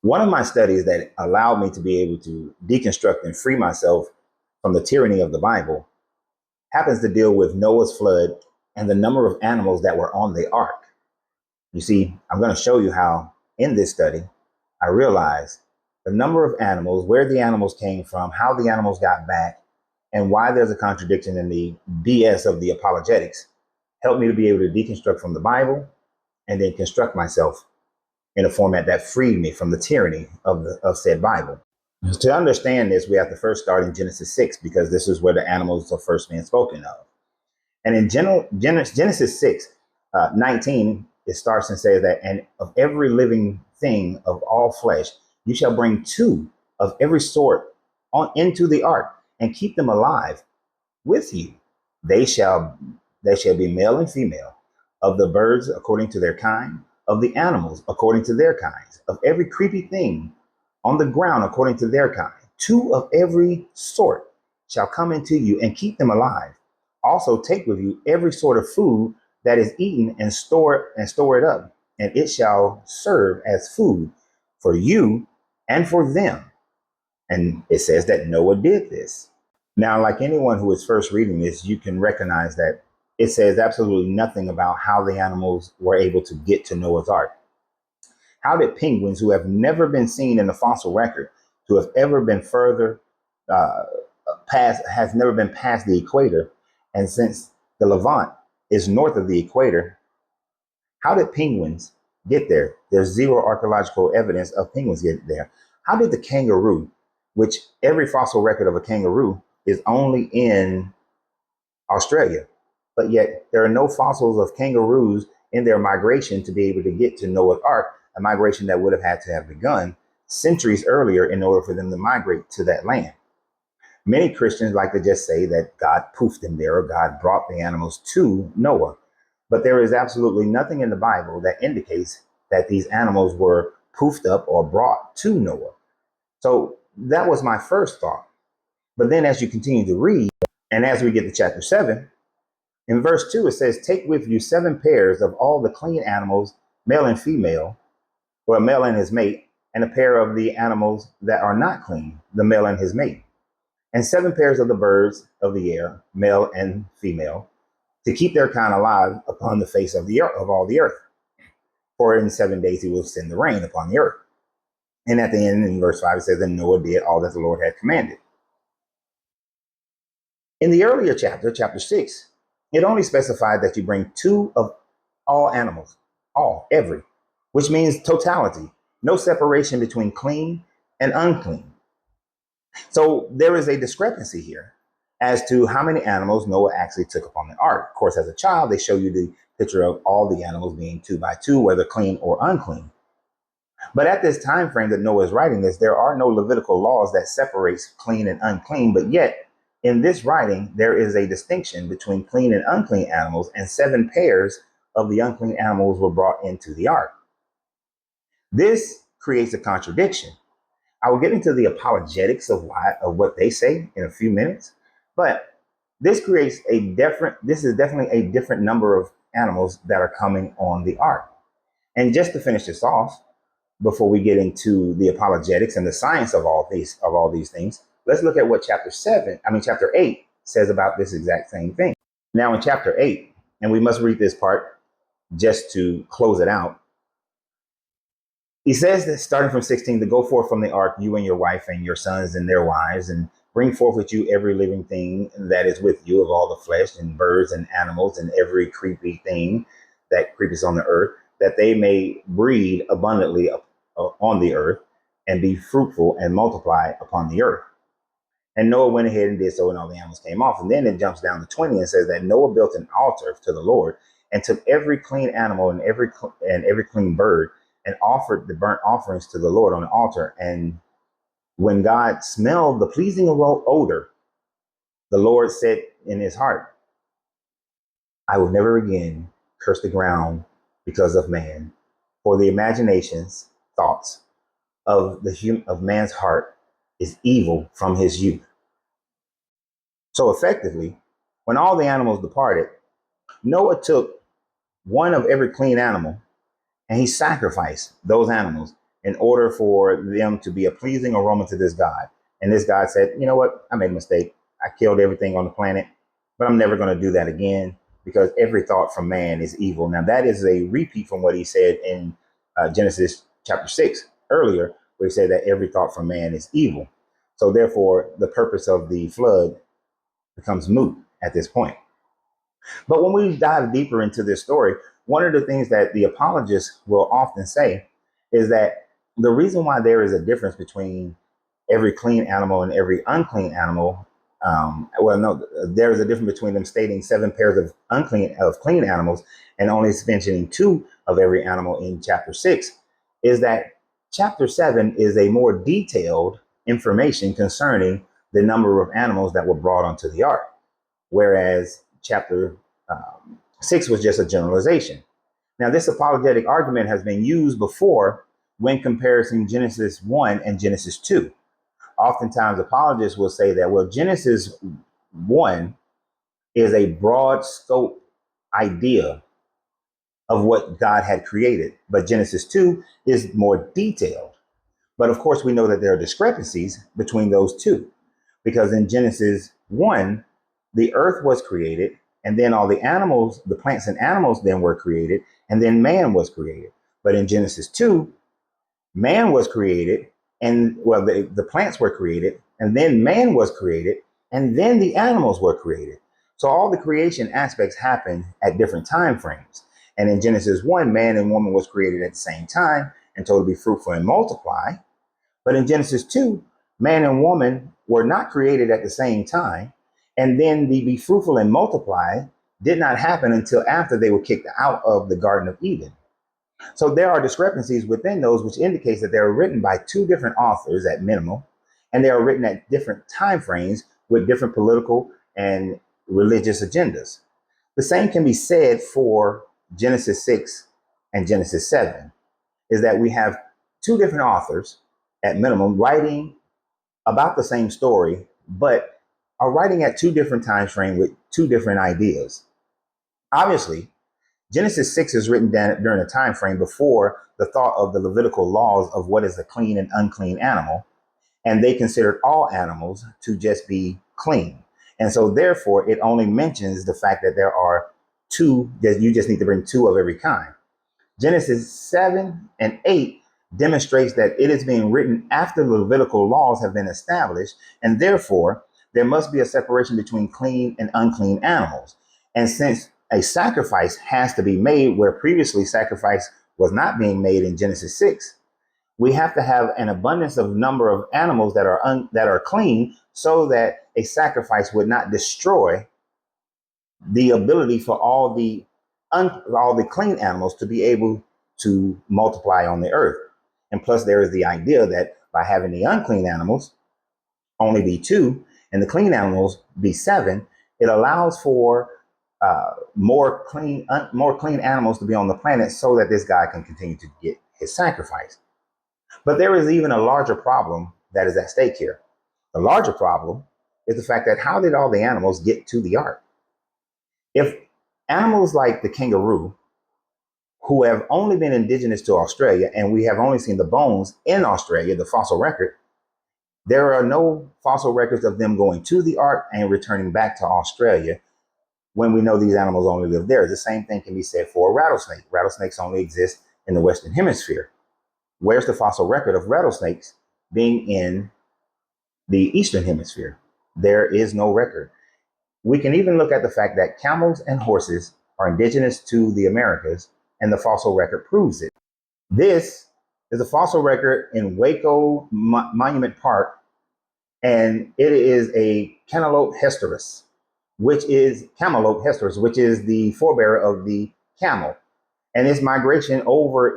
One of my studies that allowed me to be able to deconstruct and free myself from the tyranny of the Bible happens to deal with Noah's flood and the number of animals that were on the ark. You see, I'm going to show you how in this study I realized the number of animals, where the animals came from, how the animals got back, and why there's a contradiction in the BS of the apologetics helped me to be able to deconstruct from the Bible and then construct myself in a format that freed me from the tyranny of said Bible. To understand this, we have to first start in Genesis 6, because this is where the animals are first being spoken of. And in Genesis 6, 19, it starts and says that, and of every living thing of all flesh, you shall bring two of every sort on into the ark and keep them alive with you. They shall be male and female, of the birds according to their kind, of the animals according to their kinds, of every creepy thing on the ground according to their kind. Two of every sort shall come into you, and keep them alive. Also take with you every sort of food that is eaten, and store it up, and it shall serve as food for you and for them. And it says that Noah did this. Now, like anyone who is first reading this, you can recognize that it says absolutely nothing about how the animals were able to get to Noah's Ark. How did penguins, who have never been seen in the fossil record, who have ever been further has never been past the equator, and since the Levant is north of the equator, how did penguins get there? There's zero archaeological evidence of penguins getting there. How did the kangaroo, which every fossil record of a kangaroo is only in Australia, but yet there are no fossils of kangaroos in their migration to be able to get to Noah's Ark, a migration that would have had to have begun centuries earlier in order for them to migrate to that land. Many Christians like to just say that God poofed them there, or God brought the animals to Noah. But there is absolutely nothing in the Bible that indicates that these animals were poofed up or brought to Noah. So that was my first thought. But then as you continue to read, and as we get to chapter 7, in verse 2, it says, take with you 7 pairs of all the clean animals, male and female, or a male and his mate, and a pair of the animals that are not clean, the male and his mate, and 7 pairs of the birds of the air, male and female, to keep their kind alive upon the face of the earth, of all the earth. For in 7 days he will send the rain upon the earth. And at the end, in verse 5, it says, then Noah did all that the Lord had commanded. In the earlier chapter, chapter 6, it only specified that you bring 2 of all animals, every, which means totality, no separation between clean and unclean. So there is a discrepancy here as to how many animals Noah actually took upon the ark. Of course, as a child, they show you the picture of all the animals being 2 by 2, whether clean or unclean. But at this time frame that Noah is writing this, there are no Levitical laws that separates clean and unclean, but yet in this writing, there is a distinction between clean and unclean animals, and 7 pairs of the unclean animals were brought into the ark. This creates a contradiction. I will get into the apologetics of what they say in a few minutes, but this is definitely a different number of animals that are coming on the ark. And just to finish this off, before we get into the apologetics and the science of all these things, let's look at what chapter 8 says about this exact same thing. Now in chapter 8, and we must read this part just to close it out, he says that starting from 16, to go forth from the ark, you and your wife and your sons and their wives, and bring forth with you every living thing that is with you of all the flesh, and birds and animals, and every creepy thing that creeps on the earth, that they may breed abundantly on the earth, and be fruitful and multiply upon the earth. And Noah went ahead and did so, and all the animals came off. And then it jumps down to 20 and says that Noah built an altar to the Lord, and took every clean animal and every clean bird, and offered the burnt offerings to the Lord on the altar. And when God smelled the pleasing odor, the Lord said in his heart, I will never again curse the ground because of man, for the imaginations, thoughts of man's heart is evil from his youth. So effectively, when all the animals departed, Noah took one of every clean animal, and he sacrificed those animals in order for them to be a pleasing aroma to this God. And this God said, you know what? I made a mistake. I killed everything on the planet, but I'm never going to do that again because every thought from man is evil. Now, that is a repeat from what he said in Genesis chapter 6 earlier, where he said that every thought from man is evil. So therefore, the purpose of the flood becomes moot at this point. But when we dive deeper into this story, one of the things that the apologists will often say is that the reason why there is a difference between every clean animal and every unclean animal, there is a difference between them stating 7 pairs of clean animals and only mentioning 2 of every animal in chapter 6, is that chapter 7 is a more detailed information concerning the number of animals that were brought onto the ark, whereas chapter 6 was just a generalization. Now, this apologetic argument has been used before when comparing Genesis 1 and Genesis 2. Oftentimes, apologists will say that, well, Genesis 1 is a broad scope idea of what God had created, but Genesis 2 is more detailed. But of course, we know that there are discrepancies between those two, because in Genesis 1, the earth was created, and then all the animals, the plants and animals then were created, and then man was created. But in Genesis 2, man was created, and well, the plants were created, and then man was created, and then the animals were created. So all the creation aspects happened at different time frames. And in Genesis 1, man and woman was created at the same time and told to be fruitful and multiply. But in Genesis 2, man and woman were not created at the same time. And then the be fruitful and multiply did not happen until after they were kicked out of the Garden of Eden. So there are discrepancies within those, which indicates that they are written by 2 different authors at minimum, and they are written at different time frames with different political and religious agendas. The same can be said for Genesis 6 and Genesis 7, is that we have 2 different authors at minimum writing about the same story, but are writing at 2 different time frames with 2 different ideas. Obviously, Genesis 6 is written during a time frame before the thought of the Levitical laws of what is a clean and unclean animal, and they considered all animals to just be clean. And so therefore, it only mentions the fact that there are 2, that you just need to bring 2 of every kind. Genesis 7 and 8 demonstrates that it is being written after the Levitical laws have been established, and therefore there must be a separation between clean and unclean animals. And since a sacrifice has to be made where previously sacrifice was not being made in Genesis 6, we have to have an abundance of number of animals that are clean, so that a sacrifice would not destroy the ability for all the clean animals to be able to multiply on the earth. And plus, there is the idea that by having the unclean animals only be 2 and the clean animals be 7, it allows for more clean animals to be on the planet, so that this guy can continue to get his sacrifice. But there is even a larger problem that is at stake here. The larger problem is the fact that how did all the animals get to the ark? If animals like the kangaroo, who have only been indigenous to Australia, and we have only seen the bones in Australia, the fossil record, there are no fossil records of them going to the ark and returning back to Australia, when we know these animals only live there. The same thing can be said for a rattlesnake. Rattlesnakes only exist in the Western Hemisphere. Where's the fossil record of rattlesnakes being in the Eastern Hemisphere? There is no record. We can even look at the fact that camels and horses are indigenous to the Americas, and the fossil record proves it. This is a fossil record in Waco Monument Park, and it is a Camelope hysteris, which is the forebearer of the camel. And its migration over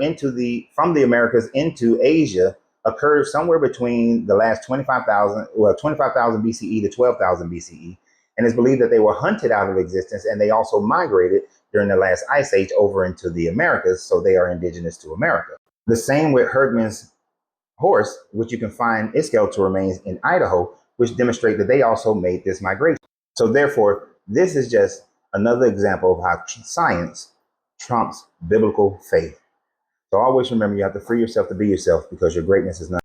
from the Americas into Asia occurred somewhere between the last 25,000 BCE to 12,000 BCE. And it's believed that they were hunted out of existence, and they also migrated during the last ice age over into the Americas, so they are indigenous to America. The same with Herdman's horse, which you can find its skeletal remains in Idaho, which demonstrate that they also made this migration. So therefore, this is just another example of how science trumps biblical faith. So always remember, you have to free yourself to be yourself, because your greatness is not